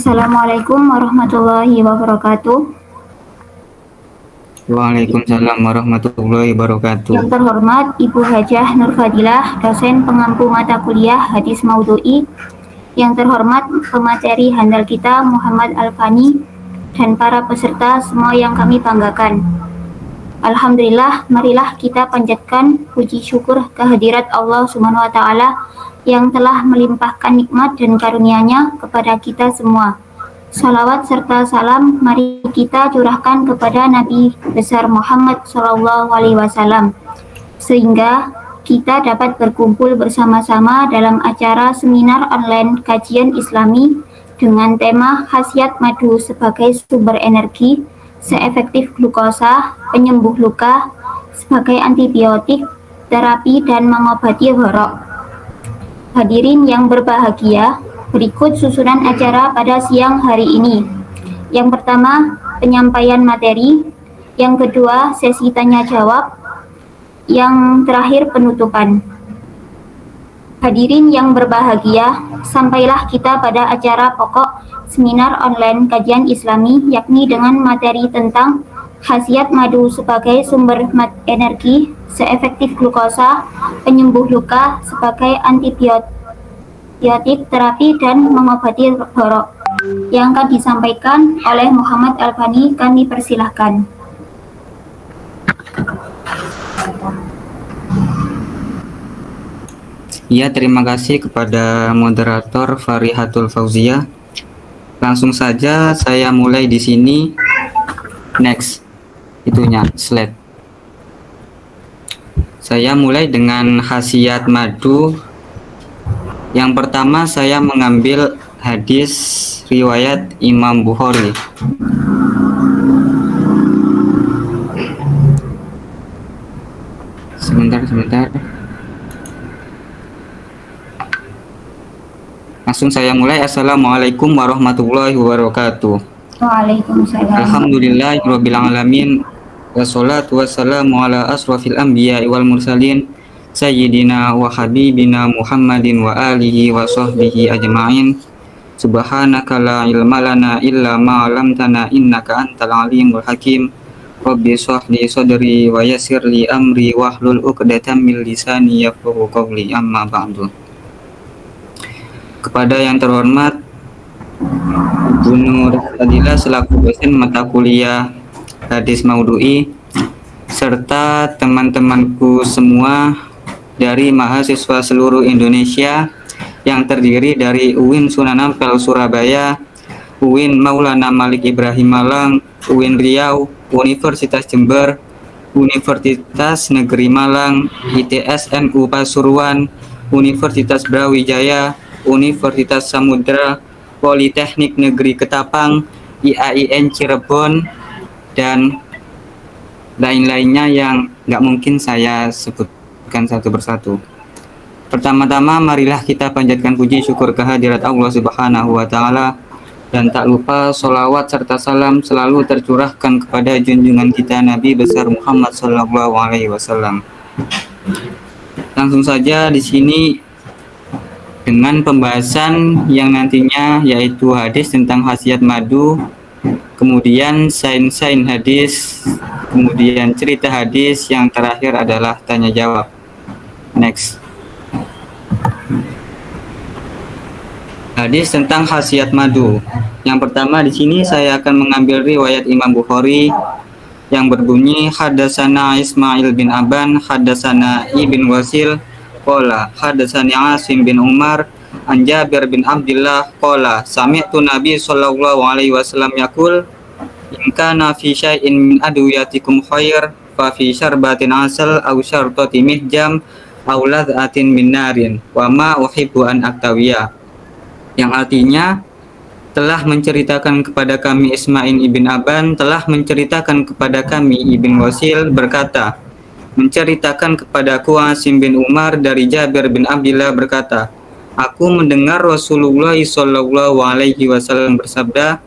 Assalamualaikum warahmatullahi wabarakatuh. Waalaikumsalam warahmatullahi wabarakatuh. Yang terhormat Ibu Hajah Nur Fadilah, dosen pengampu mata kuliah Hadis Maudhu'i. Yang terhormat pemateri handal kita Muhammad Alfani dan para peserta semua yang kami banggakan. Alhamdulillah, marilah kita panjatkan puji syukur kehadirat Allah Subhanahu wa taala yang telah melimpahkan nikmat dan karunia-Nya kepada kita semua. Salawat serta salam mari kita curahkan kepada Nabi besar Muhammad SAW sehingga kita dapat berkumpul bersama-sama dalam acara seminar online kajian Islami dengan tema khasiat madu sebagai sumber energi, seefektif glukosa, penyembuh luka, sebagai antibiotik, terapi dan mengobati horok. Hadirin yang berbahagia, berikut susunan acara pada siang hari ini. Yang pertama, penyampaian materi. Yang kedua, sesi tanya jawab. Yang terakhir, penutupan. Hadirin yang berbahagia, sampailah kita pada acara pokok seminar online kajian Islami, yakni dengan materi tentang khasiat madu sebagai sumber energi, seefektif glukosa, penyembuh luka, sebagai antibiotik, terapi, dan mengobati horok. Yang akan disampaikan oleh Muhammad Alfani, kami persilahkan. Ya, terima kasih kepada moderator Farihatul Fauzia. Langsung saja saya mulai di sini. Next, slide. Saya mulai dengan khasiat madu. Yang pertama saya mengambil hadis riwayat Imam Bukhari. Sebentar. Langsung saya mulai. Assalamualaikum warahmatullahi wabarakatuh. Waalaikumsalam. Alhamdulillahirabbil alamin. Wassalatu wassalamu ala asrofil anbiya'i wal mursalin sayyidina wa habibina Muhammadin wa alihi wa sahbihi ajma'in. Subhanaka la ilma lana illa ma 'allamtana innaka antal alimul hakim. Rabbi shrah li sadri wa yassir li amri wahlul 'uqdatam min lisani yafqahu qawli. Amma ba'du. Kepada yang terhormat Ibu Nur Fadilah selaku dosen mata kuliah Hadis Maudhu'i serta teman-temanku semua dari mahasiswa seluruh Indonesia yang terdiri dari UIN Sunan Ampel Surabaya, UIN Maulana Malik Ibrahim Malang, UIN Riau, Universitas Jember, Universitas Negeri Malang, ITS NU Pasuruan, Universitas Brawijaya, Universitas Samudra, Politeknik Negeri Ketapang, IAIN Cirebon, dan lain-lainnya yang nggak mungkin saya sebutkan satu persatu. Pertama-tama marilah kita panjatkan puji syukur kehadirat Allah Subhanahu wa taala dan tak lupa sholawat serta salam selalu tercurahkan kepada junjungan kita Nabi besar Muhammad sallallahu alaihi wasallam. Langsung saja di sini dengan pembahasan yang nantinya yaitu hadis tentang khasiat madu, kemudian sains hadis, kemudian cerita hadis, yang terakhir adalah tanya jawab. Next. Hadis tentang khasiat madu. Yang pertama di sini saya akan mengambil riwayat Imam Bukhari yang berbunyi haddatsana Ismail bin Aban, haddatsana Ibn Wasil, qala haddatsani Asim bin Umar an Jabir bin Abdullah qala sami'tu Nabi sallallahu alaihi wasallam yaqul in kana fi syai'in min adwiyatikum khair fa fi syarbatin asal aw syartati mihjam aw ladhatin min narin wa ma uhibbu an aktawiya, yang artinya telah menceritakan kepada kami Ismail ibn Aban, telah menceritakan kepada kami Ibn Wasil berkata, menceritakan kepadaku Asim bin Umar dari Jabir bin Abdullah berkata, aku mendengar Rasulullah sallallahu alaihi wasallam bersabda,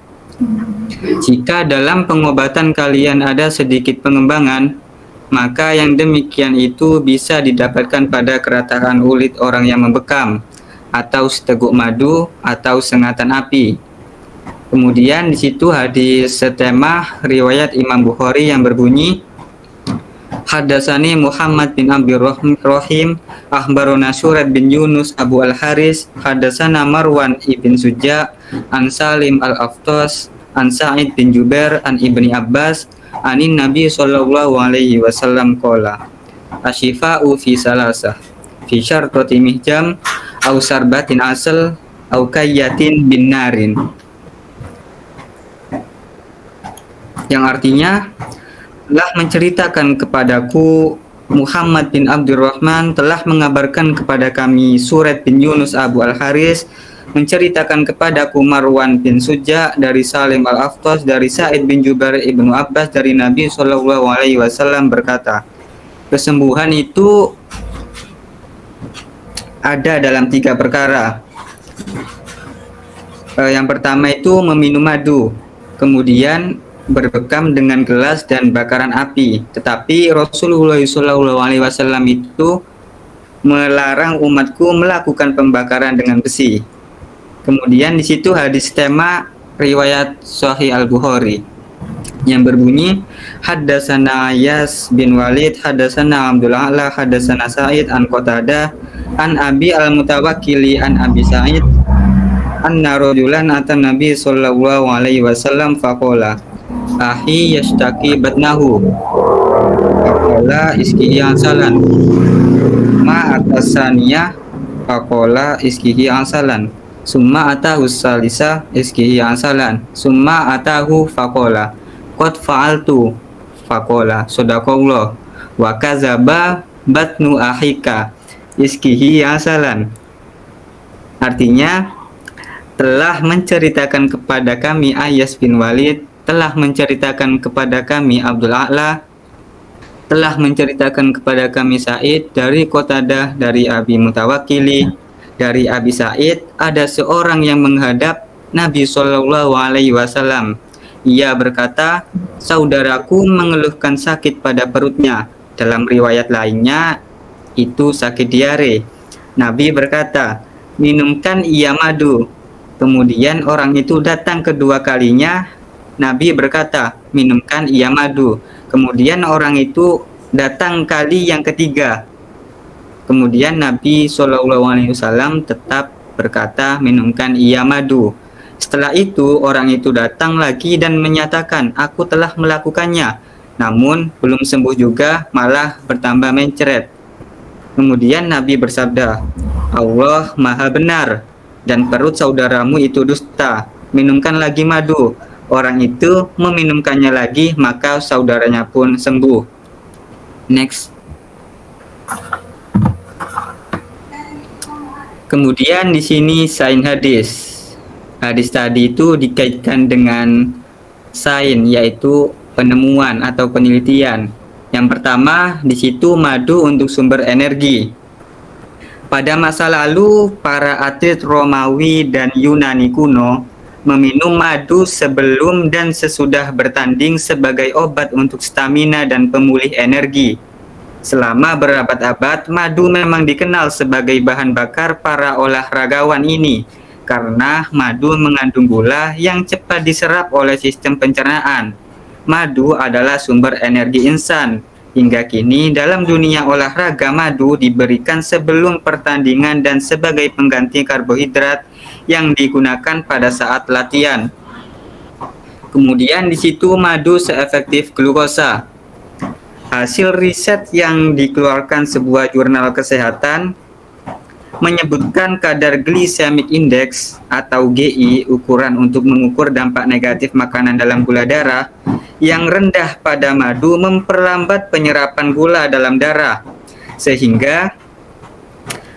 jika dalam pengobatan kalian ada sedikit pengembangan, maka yang demikian itu bisa didapatkan pada keratakan kulit orang yang membekam, atau seteguk madu, atau sengatan api. Kemudian di situ hadis setemah riwayat Imam Bukhari yang berbunyi, Hadatsani Muhammad bin Abdul Rahim, akhbarona Surat bin Yunus Abu Al-Haris, hadatsana Marwan ibn Suja, an Salim Al-Aftas, an Sa'id bin Jubair, an Ibni Abbas, anin Nabi sallallahu alaihi wasallam qala, asyifa'u fi salasah, fi syartati mihjam, au sarbatin asal, au kayyatin bin narin. Yang artinya, telah menceritakan kepadaku Muhammad bin Abdurrahman telah mengabarkan kepada kami Surat bin Yunus Abu Al-Haris, menceritakan kepadaku Marwan bin Suja dari Salim Al-Aftas dari Sa'id bin Jubair Ibnu Abbas dari Nabi Shallallahu Alaihi Wasallam berkata, kesembuhan itu ada dalam 3 perkara. Yang pertama itu meminum madu, kemudian berbekam dengan gelas dan bakaran api. Tetapi Rasulullah SAW itu melarang umatku melakukan pembakaran dengan besi. Kemudian di situ hadis tema riwayat Sahih Al-Bukhari yang berbunyi, Haddatsana Yas bin Walid, Haddatsana Abdul A'la, Haddatsana Sa'id an Qatadah, an Abi Al-Mutawakkili an Abi Sa'id, anna rajulan atan Nabi sallallahu alaihi wasallam faqala, ahi yashtaki batnahu faqala iskihi ansalan, ma atasaniyah faqala iskihi ansalan, summa atahu salisa iskihi ansalan, summa atahu faqala qad fa'altu faqala sadaqallah wa kazaba batnu ahika iskihi ansalan. Artinya, telah menceritakan kepada kami Ayas bin Walid, telah menceritakan kepada kami Abdul A'la, telah menceritakan kepada kami Sa'id dari Qatadah, dari Abi Mutawakkili, dari Abi Sa'id, ada seorang yang menghadap Nabi Shallallahu Alaihi Wasallam. Ia berkata, saudaraku mengeluhkan sakit pada perutnya. Dalam riwayat lainnya, itu sakit diare. Nabi berkata, minumkan ia madu. Kemudian orang itu datang kedua kalinya. Nabi berkata, minumkan ia madu. Kemudian orang itu datang kali yang ketiga. Kemudian Nabi SAW tetap berkata, minumkan ia madu. Setelah itu orang itu datang lagi dan menyatakan, aku telah melakukannya. Namun belum sembuh juga, malah bertambah mencret. Kemudian Nabi bersabda, Allah Maha Benar, dan perut saudaramu itu dusta. Minumkan lagi madu. Orang itu meminumkannya lagi, maka saudaranya pun sembuh. Next. Kemudian di sini sain hadis. Hadis tadi itu dikaitkan dengan sain, yaitu penemuan atau penelitian. Yang pertama, di situ madu untuk sumber energi. Pada masa lalu, para atlet Romawi dan Yunani kuno meminum madu sebelum dan sesudah bertanding sebagai obat untuk stamina dan pemulih energi. Selama berabad-abad, madu memang dikenal sebagai bahan bakar para olahragawan ini, karena madu mengandung gula yang cepat diserap oleh sistem pencernaan. Madu adalah sumber energi insan. Hingga kini dalam dunia olahraga, madu diberikan sebelum pertandingan dan sebagai pengganti karbohidrat yang digunakan pada saat latihan. Kemudian di situ madu seefektif glukosa. Hasil riset yang dikeluarkan sebuah jurnal kesehatan menyebutkan kadar glycemic index atau GI, ukuran untuk mengukur dampak negatif makanan dalam gula darah, yang rendah pada madu memperlambat penyerapan gula dalam darah, sehingga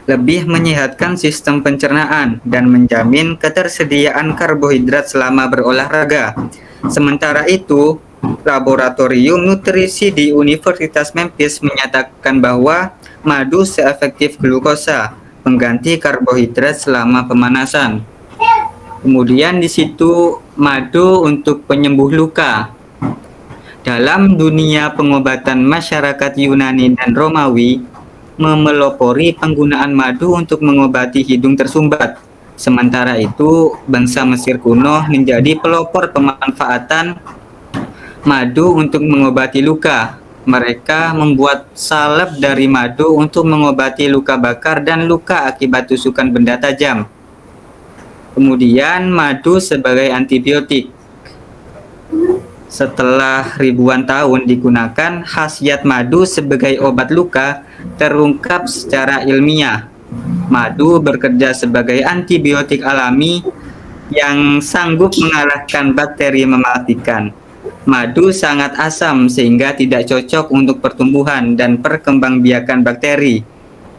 lebih menyehatkan sistem pencernaan dan menjamin ketersediaan karbohidrat selama berolahraga. Sementara itu, Laboratorium Nutrisi di Universitas Memphis menyatakan bahwa madu seefektif glukosa, pengganti karbohidrat selama pemanasan. Kemudian di situ madu untuk penyembuh luka. Dalam dunia pengobatan, masyarakat Yunani dan Romawi memelopori penggunaan madu untuk mengobati hidung tersumbat. Sementara itu, bangsa Mesir kuno menjadi pelopor pemanfaatan madu untuk mengobati luka. Mereka membuat salep dari madu untuk mengobati luka bakar dan luka akibat tusukan benda tajam. Kemudian madu sebagai antibiotik. Setelah ribuan tahun digunakan, khasiat madu sebagai obat luka terungkap secara ilmiah. Madu bekerja sebagai antibiotik alami yang sanggup mengalahkan bakteri mematikan. Madu sangat asam sehingga tidak cocok untuk pertumbuhan dan perkembangbiakan bakteri.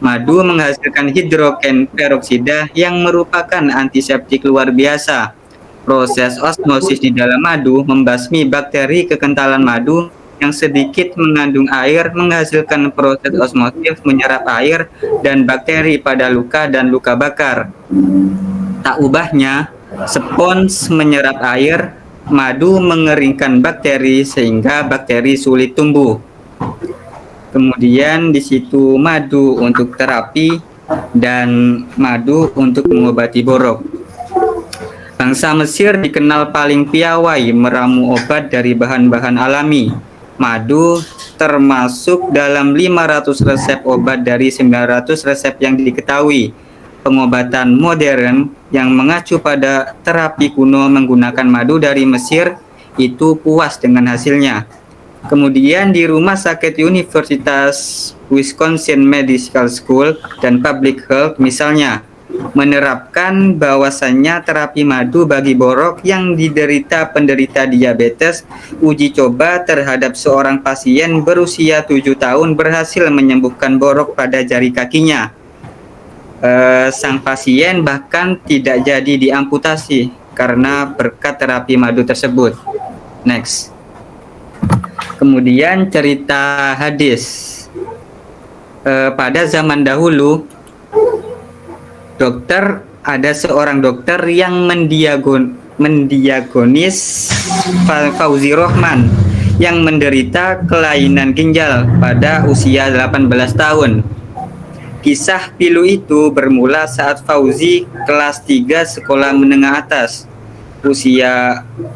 Madu menghasilkan hidrogen peroksida yang merupakan antiseptik luar biasa. Proses osmosis di dalam madu membasmi bakteri kekentalan madu yang sedikit mengandung air, menghasilkan proses osmosis menyerap air dan bakteri pada luka dan luka bakar. Tak ubahnya, spons menyerap air, madu mengeringkan bakteri sehingga bakteri sulit tumbuh. Kemudian di situ madu untuk terapi dan madu untuk mengobati borok. Bangsa Mesir dikenal paling piawai meramu obat dari bahan-bahan alami. Madu termasuk dalam 500 resep obat dari 900 resep yang diketahui. Pengobatan modern yang mengacu pada terapi kuno menggunakan madu dari Mesir itu puas dengan hasilnya. Kemudian di Rumah Sakit Universitas Wisconsin Medical School dan Public Health misalnya menerapkan bahwasannya terapi madu bagi borok yang diderita penderita diabetes. Uji coba terhadap seorang pasien berusia 7 tahun berhasil menyembuhkan borok pada jari kakinya. Sang pasien bahkan tidak jadi diamputasi karena berkat terapi madu tersebut. Next. Kemudian cerita hadis. Pada zaman dahulu, ada seorang dokter yang mendiagonis Fauzi Rohman yang menderita kelainan ginjal pada usia 18 tahun. Kisah pilu itu bermula saat Fauzi kelas 3 sekolah menengah atas.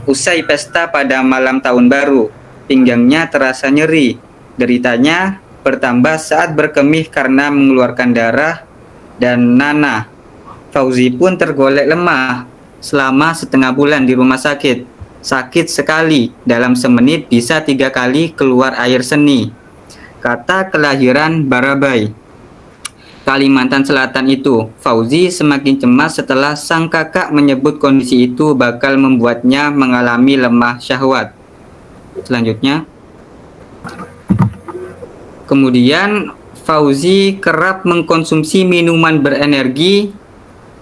Usai pesta pada malam tahun baru, pinggangnya terasa nyeri. Deritanya bertambah saat berkemih karena mengeluarkan darah dan nanah. Fauzi pun tergolek lemah selama setengah bulan di rumah sakit. Sakit sekali, dalam semenit bisa 3 kali keluar air seni. Kata kelahiran Barabai, Kalimantan Selatan itu. Fauzi semakin cemas setelah sang kakak menyebut kondisi itu bakal membuatnya mengalami lemah syahwat. Selanjutnya, kemudian Fauzi kerap mengkonsumsi minuman berenergi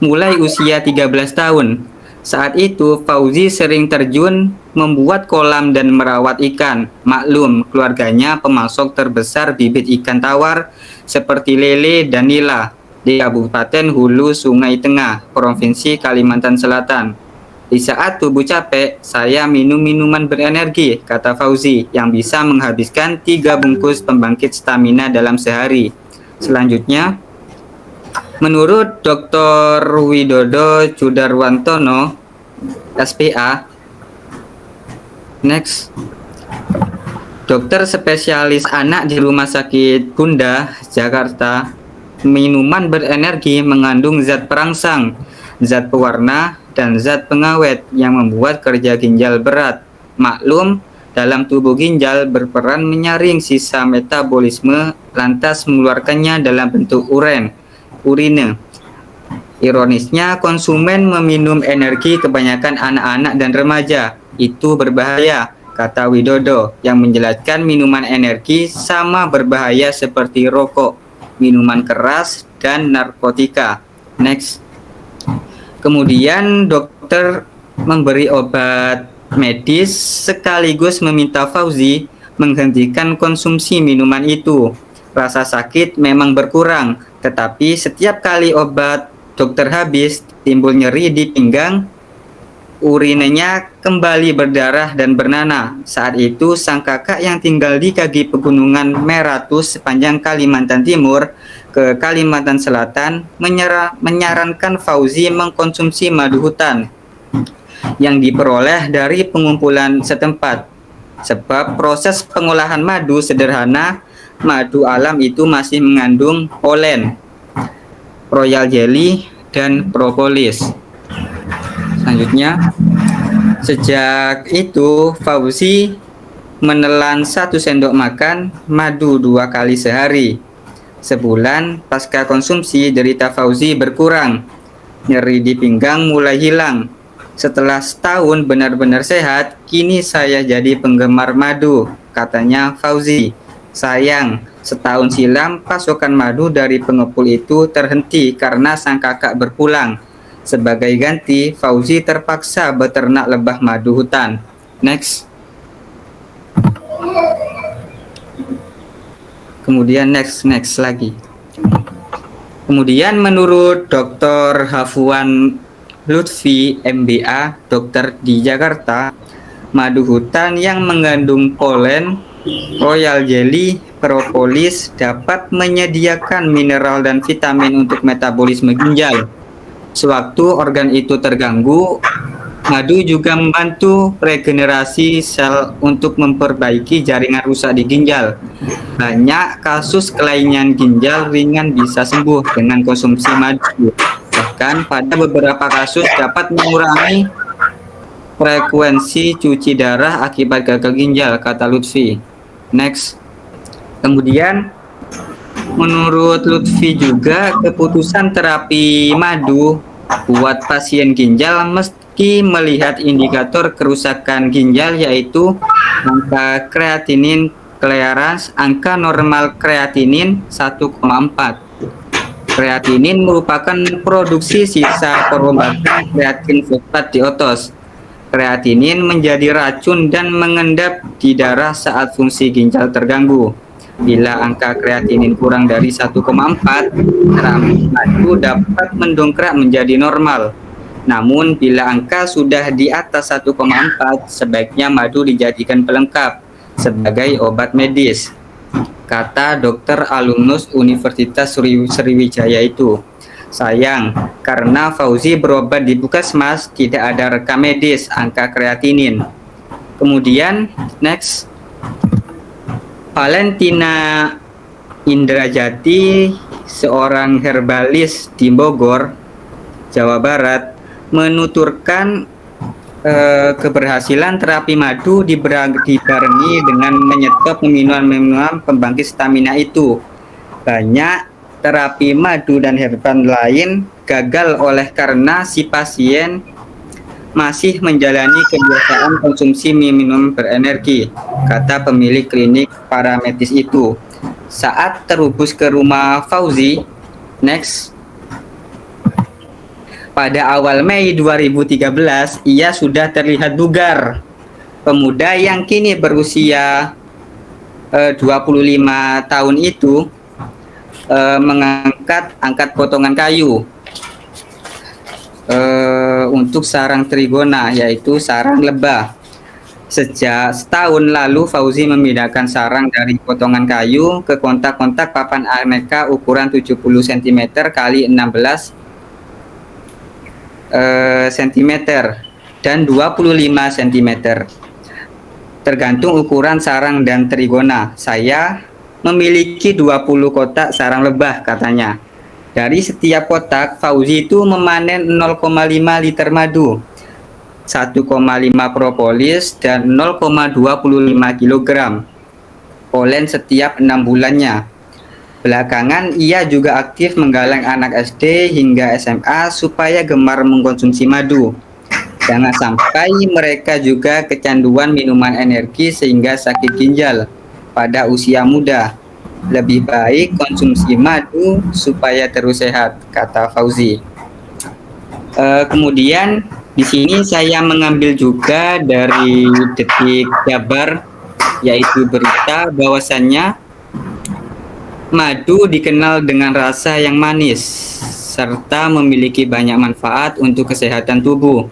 mulai usia 13 tahun. Saat itu Fauzi sering terjun membuat kolam dan merawat ikan. Maklum, keluarganya pemasok terbesar bibit ikan tawar seperti lele dan nila di Kabupaten Hulu Sungai Tengah, Provinsi Kalimantan Selatan. Di saat tubuh capek, saya minum minuman berenergi, kata Fauzi, yang bisa menghabiskan 3 bungkus pembangkit stamina dalam sehari. Selanjutnya, menurut Dr. Widodo Judarwantono, SPA, next, dokter spesialis anak di Rumah Sakit Bunda, Jakarta, minuman berenergi mengandung zat perangsang, zat pewarna, dan zat pengawet yang membuat kerja ginjal berat. Maklum, dalam tubuh ginjal berperan menyaring sisa metabolisme, lantas mengeluarkannya dalam bentuk urine. Ironisnya, konsumen meminum energi kebanyakan anak-anak dan remaja. Itu berbahaya, kata Widodo, yang menjelaskan minuman energi sama berbahaya seperti rokok, minuman keras, dan narkotika. Next. Kemudian dokter memberi obat medis sekaligus meminta Fauzi menghentikan konsumsi minuman itu. Rasa sakit memang berkurang, tetapi setiap kali obat dokter habis, timbul nyeri di pinggang, urinenya kembali berdarah dan bernanah. Saat itu sang kakak yang tinggal di kaki pegunungan Meratus sepanjang Kalimantan Timur ke Kalimantan Selatan menyarankan Fauzi mengkonsumsi madu hutan yang diperoleh dari pengumpulan setempat. Sebab proses pengolahan madu sederhana, madu alam itu masih mengandung polen, royal jelly, dan propolis. Selanjutnya, sejak itu Fauzi menelan 1 sendok makan madu 2 kali sehari. Sebulan pasca konsumsi, derita Fauzi berkurang. Nyeri di pinggang mulai hilang. Setelah setahun benar-benar sehat, kini saya jadi penggemar madu, katanya Fauzi. Sayang, setahun silam pasokan madu dari pengepul itu terhenti karena sang kakak berpulang. Sebagai ganti, Fauzi terpaksa beternak lebah madu hutan. Next. Kemudian next lagi. Kemudian menurut Dr. Hafwan Lutfi MBA, dokter di Jakarta, madu hutan yang mengandung polen, royal jelly, propolis dapat menyediakan mineral dan vitamin untuk metabolisme ginjal. Sewaktu organ itu terganggu, madu juga membantu regenerasi sel untuk memperbaiki jaringan rusak di ginjal. Banyak kasus kelainan ginjal ringan bisa sembuh dengan konsumsi madu. Bahkan pada beberapa kasus dapat mengurangi frekuensi cuci darah akibat gagal ginjal, kata Lutfi. Next. Kemudian menurut Lutfi juga keputusan terapi madu buat pasien ginjal meski melihat indikator kerusakan ginjal, yaitu angka kreatinin clearance, angka normal kreatinin 1,4. Kreatinin merupakan produksi sisa perombatan kreatin fosfat di otot. Kreatinin menjadi racun dan mengendap di darah saat fungsi ginjal terganggu. Bila angka kreatinin kurang dari 1,4, terapi madu dapat mendongkrak menjadi normal. Namun bila angka sudah di atas 1,4, sebaiknya madu dijadikan pelengkap sebagai obat medis, kata dokter alumnus Universitas Sriwijaya itu. Sayang, karena Fauzi berobat di puskesmas, tidak ada rekam medis angka kreatinin. Kemudian, next. Valentina Indrajati, seorang herbalis di Bogor, Jawa Barat, menuturkan keberhasilan terapi madu dibarengi dengan menyetop minuman pembangkit stamina itu. Banyak terapi madu dan herbal lain gagal karena si pasien masih menjalani kebiasaan konsumsi minum berenergi, kata pemilik klinik paramedis itu. Saat terhubus ke rumah Fauzi, next. Pada awal Mei 2013, ia sudah terlihat bugar. Pemuda yang kini berusia 25 tahun itu angkat potongan kayu untuk sarang trigona, yaitu sarang lebah. Sejak setahun lalu, Fauzi memindahkan sarang dari potongan kayu ke kontak-kontak papan aneka ukuran 70 cm x 16 cm dan 25 cm. Tergantung ukuran sarang dan trigona. Saya memiliki 20 kotak sarang lebah, katanya. Dari setiap kotak, Fauzi itu memanen 0,5 liter madu, 1,5 propolis, dan 0,25 kg polen setiap 6 bulannya. Belakangan ia juga aktif menggalang anak SD hingga SMA supaya gemar mengkonsumsi madu. Jangan sampai mereka juga kecanduan minuman energi sehingga sakit ginjal pada usia muda. Lebih baik konsumsi madu supaya terus sehat, kata Fauzi. Kemudian di sini saya mengambil juga dari Detik Jabar, yaitu berita bahwasannya madu dikenal dengan rasa yang manis serta memiliki banyak manfaat untuk kesehatan tubuh.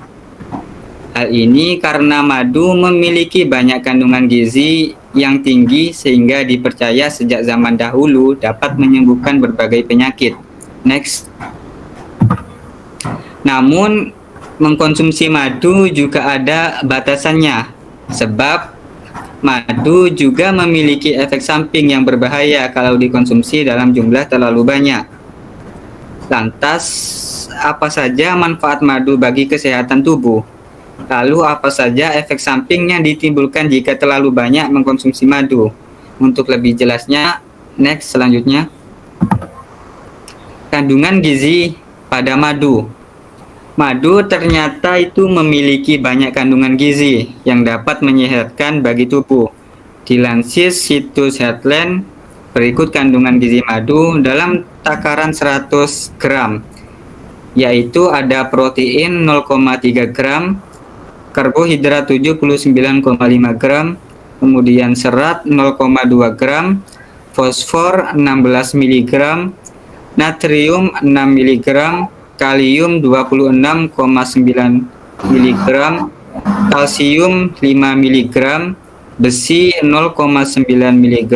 Hal ini karena madu memiliki banyak kandungan gizi yang tinggi sehingga dipercaya sejak zaman dahulu dapat menyembuhkan berbagai penyakit. Next. Namun, mengkonsumsi madu juga ada batasannya, sebab madu juga memiliki efek samping yang berbahaya kalau dikonsumsi dalam jumlah terlalu banyak. Lantas, apa saja manfaat madu bagi kesehatan tubuh? Lalu apa saja efek samping yang ditimbulkan jika terlalu banyak mengkonsumsi madu? Untuk lebih jelasnya, next selanjutnya. Kandungan gizi pada madu. Madu ternyata itu memiliki banyak kandungan gizi yang dapat menyehatkan bagi tubuh. Dilansir situs Healthline, berikut kandungan gizi madu dalam takaran 100 gram, yaitu ada protein 0,3 gram, karbohidrat 79,5 gram, kemudian serat 0,2 gram, fosfor 16 mg, natrium 6 mg, kalium 26,9 mg, kalsium 5 mg, besi 0,9 mg,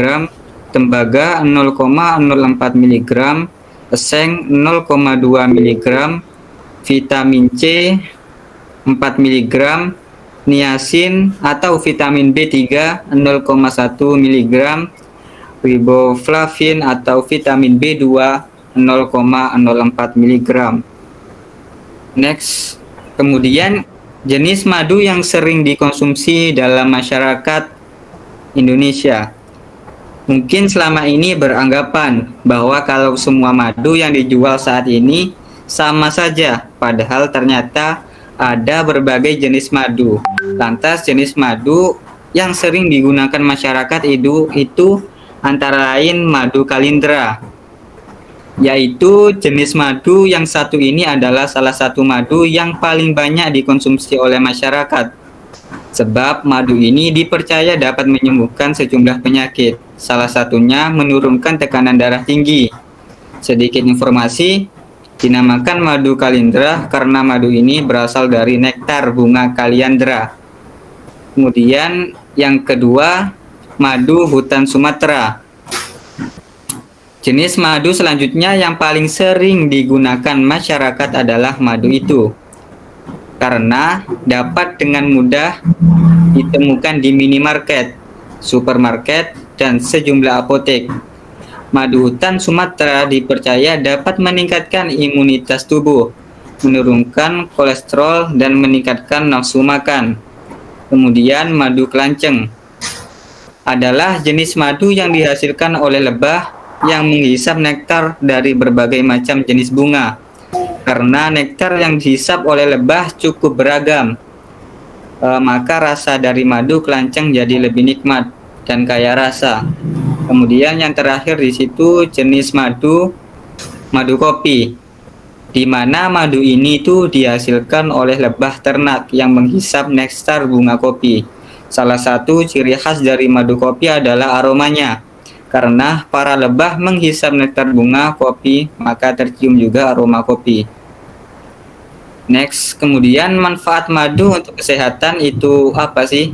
tembaga 0,04 mg, seng 0,2 mg, vitamin C 4 mg, niacin atau vitamin B3 0,1 mg, riboflavin atau vitamin B2 0,04 mg. Next, kemudian jenis madu yang sering dikonsumsi dalam masyarakat Indonesia. Mungkin selama ini beranggapan bahwa kalau semua madu yang dijual saat ini sama saja, padahal ternyata ada berbagai jenis madu. Lantas jenis madu yang sering digunakan masyarakat itu antara lain madu kalindra, yaitu jenis madu yang satu ini adalah salah satu madu yang paling banyak dikonsumsi oleh masyarakat. Sebab madu ini dipercaya dapat menyembuhkan sejumlah penyakit, salah satunya menurunkan tekanan darah tinggi. Sedikit informasi, dinamakan madu kalindra karena madu ini berasal dari nektar bunga kaliandra. Kemudian yang kedua, madu hutan Sumatera. Jenis madu selanjutnya yang paling sering digunakan masyarakat adalah madu itu, karena dapat dengan mudah ditemukan di minimarket, supermarket, dan sejumlah apotek. Madu hutan Sumatera dipercaya dapat meningkatkan imunitas tubuh, menurunkan kolesterol, dan meningkatkan nafsu makan. Kemudian madu kelanceng adalah jenis madu yang dihasilkan oleh lebah yang menghisap nektar dari berbagai macam jenis bunga. Karena nektar yang dihisap oleh lebah cukup beragam, maka rasa dari madu kelanceng jadi lebih nikmat dan kaya rasa. Kemudian yang terakhir di situ jenis madu kopi, di mana madu ini tuh dihasilkan oleh lebah ternak yang menghisap nektar bunga kopi. Salah satu ciri khas dari madu kopi adalah aromanya. Karena para lebah menghisap nektar bunga kopi, maka tercium juga aroma kopi. Next, kemudian manfaat madu untuk kesehatan itu apa sih?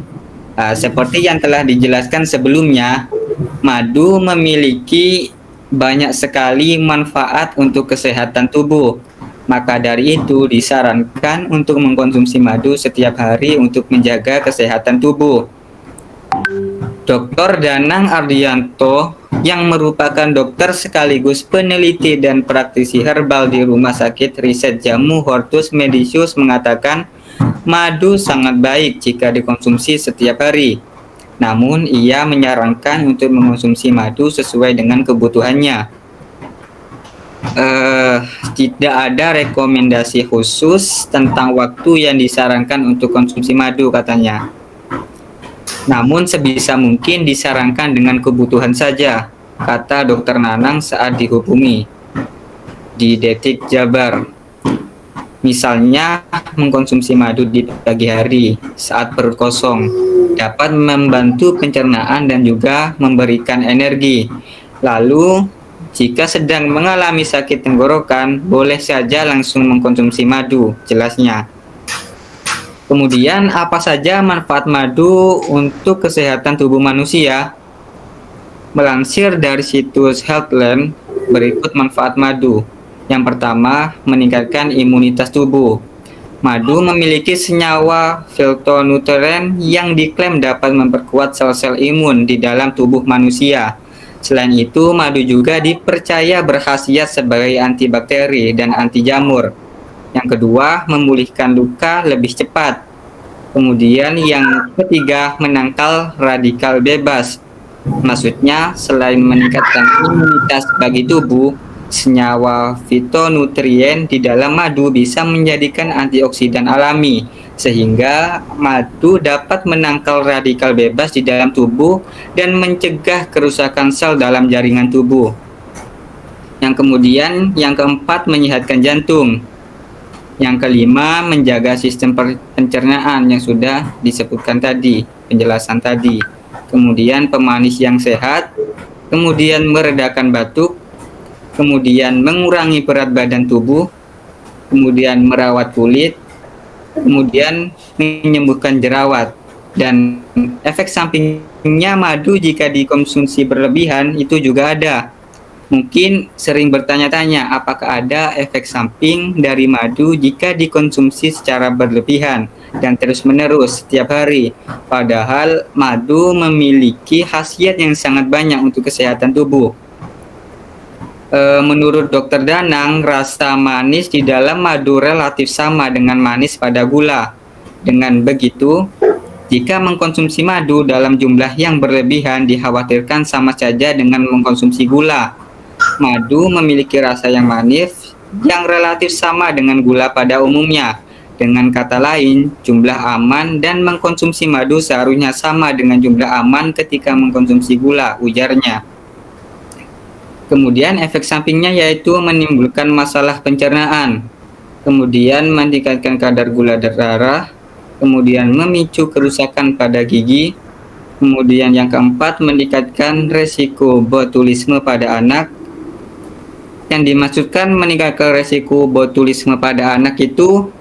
Seperti yang telah dijelaskan sebelumnya, madu memiliki banyak sekali manfaat untuk kesehatan tubuh. Maka dari itu disarankan untuk mengkonsumsi madu setiap hari untuk menjaga kesehatan tubuh. Dr. Danang Ardianto yang merupakan dokter sekaligus peneliti dan praktisi herbal di Rumah Sakit Riset Jamu Hortus Medicius mengatakan madu sangat baik jika dikonsumsi setiap hari. Namun ia menyarankan untuk mengonsumsi madu sesuai dengan kebutuhannya. Tidak ada rekomendasi khusus tentang waktu yang disarankan untuk konsumsi madu katanya. Namun sebisa mungkin disarankan dengan kebutuhan saja, kata Dr. Nanang saat dihubungi di Detik Jabar. Misalnya mengkonsumsi madu di pagi hari saat perut kosong dapat membantu pencernaan dan juga memberikan energi. Lalu jika sedang mengalami sakit tenggorokan, boleh saja langsung mengkonsumsi madu, jelasnya. Kemudian, apa saja manfaat madu untuk kesehatan tubuh manusia? Melansir dari situs Healthline, berikut manfaat madu. Yang pertama, meningkatkan imunitas tubuh. Madu memiliki senyawa fitonutrien yang diklaim dapat memperkuat sel-sel imun di dalam tubuh manusia. Selain itu, madu juga dipercaya berkhasiat sebagai antibakteri dan anti jamur. Yang kedua, memulihkan luka lebih cepat. Kemudian yang ketiga, menangkal radikal bebas. Maksudnya, selain meningkatkan imunitas bagi tubuh, senyawa fitonutrien di dalam madu bisa menjadikan antioksidan alami, sehingga madu dapat menangkal radikal bebas di dalam tubuh dan mencegah kerusakan sel dalam jaringan tubuh. Yang kemudian, yang keempat, menyehatkan jantung. Yang kelima, menjaga sistem pencernaan yang sudah disebutkan tadi, penjelasan tadi. Kemudian pemanis yang sehat, kemudian meredakan batuk, kemudian mengurangi berat badan tubuh, kemudian merawat kulit, kemudian menyembuhkan jerawat. Dan efek sampingnya madu jika dikonsumsi berlebihan itu juga ada. Mungkin sering bertanya-tanya apakah ada efek samping dari madu jika dikonsumsi secara berlebihan dan terus-menerus setiap hari. Padahal madu memiliki khasiat yang sangat banyak untuk kesehatan tubuh. Menurut Dr. Danang, rasa manis di dalam madu relatif sama dengan manis pada gula. Dengan begitu, jika mengkonsumsi madu dalam jumlah yang berlebihan dikhawatirkan sama saja dengan mengkonsumsi gula. Madu memiliki rasa yang manis yang relatif sama dengan gula pada umumnya. Dengan kata lain, jumlah aman dan mengkonsumsi madu seharusnya sama dengan jumlah aman ketika mengkonsumsi gula, ujarnya. Kemudian efek sampingnya yaitu menimbulkan masalah pencernaan, kemudian meningkatkan kadar gula darah, kemudian memicu kerusakan pada gigi, kemudian yang keempat meningkatkan resiko botulisme pada anak. Yang dimaksudkan meningkatkan resiko botulisme pada anak itu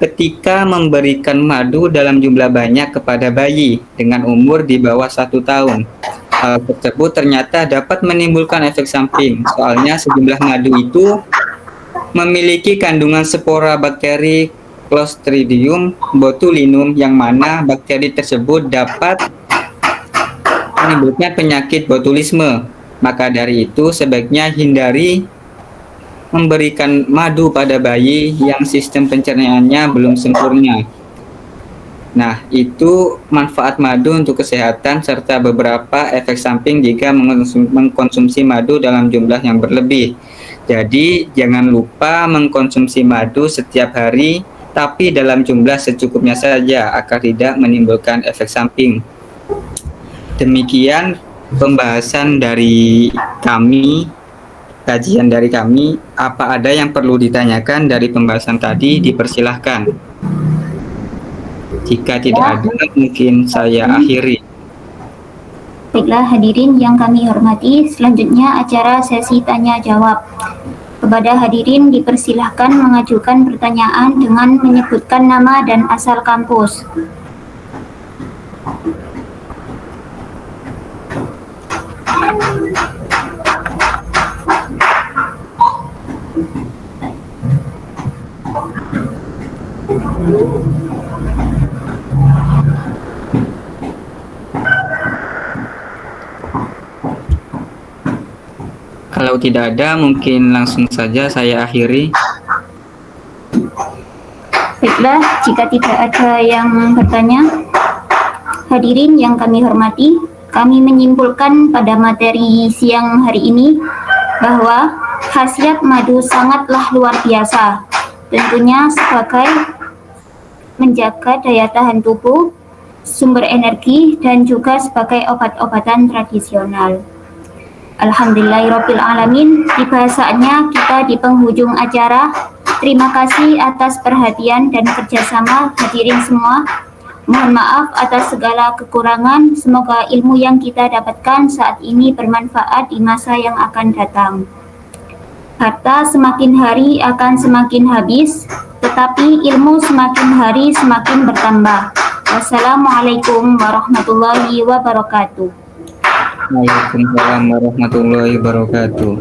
ketika memberikan madu dalam jumlah banyak kepada bayi dengan umur di bawah 1 tahun. Hal tersebut ternyata dapat menimbulkan efek samping, soalnya sejumlah madu itu memiliki kandungan spora bakteri Clostridium botulinum yang mana bakteri tersebut dapat menimbulkan penyakit botulisme. Maka dari itu sebaiknya hindari memberikan madu pada bayi yang sistem pencernaannya belum sempurna. Nah, itu manfaat madu untuk kesehatan serta beberapa efek samping jika mengkonsumsi madu dalam jumlah yang berlebih. Jadi, jangan lupa mengkonsumsi madu setiap hari, tapi dalam jumlah secukupnya saja agar tidak menimbulkan efek samping. Demikian pembahasan dari kami, kajian dari kami. Apa ada yang perlu ditanyakan dari pembahasan tadi, dipersilahkan. Jika tidak ada, mungkin saya akhiri. Baiklah hadirin yang kami hormati, selanjutnya acara sesi tanya jawab. Kepada hadirin dipersilahkan mengajukan pertanyaan dengan menyebutkan nama dan asal kampus. Kalau tidak ada, mungkin langsung saja saya akhiri. Baiklah, jika tidak ada yang bertanya, hadirin yang kami hormati, kami menyimpulkan pada materi siang hari ini bahwa khasiat madu sangatlah luar biasa, tentunya sebagai menjaga daya tahan tubuh, sumber energi, dan juga sebagai obat-obatan tradisional. Alhamdulillahirrabbilalamin, tiba saatnya kita di penghujung acara. Terima kasih atas perhatian dan kerjasama hadirin semua. Mohon maaf atas segala kekurangan. Semoga ilmu yang kita dapatkan saat ini bermanfaat di masa yang akan datang. Harta semakin hari akan semakin habis, tetapi ilmu semakin hari semakin bertambah. Wassalamualaikum warahmatullahi wabarakatuh. Waalaikumsalam warahmatullahi wabarakatuh.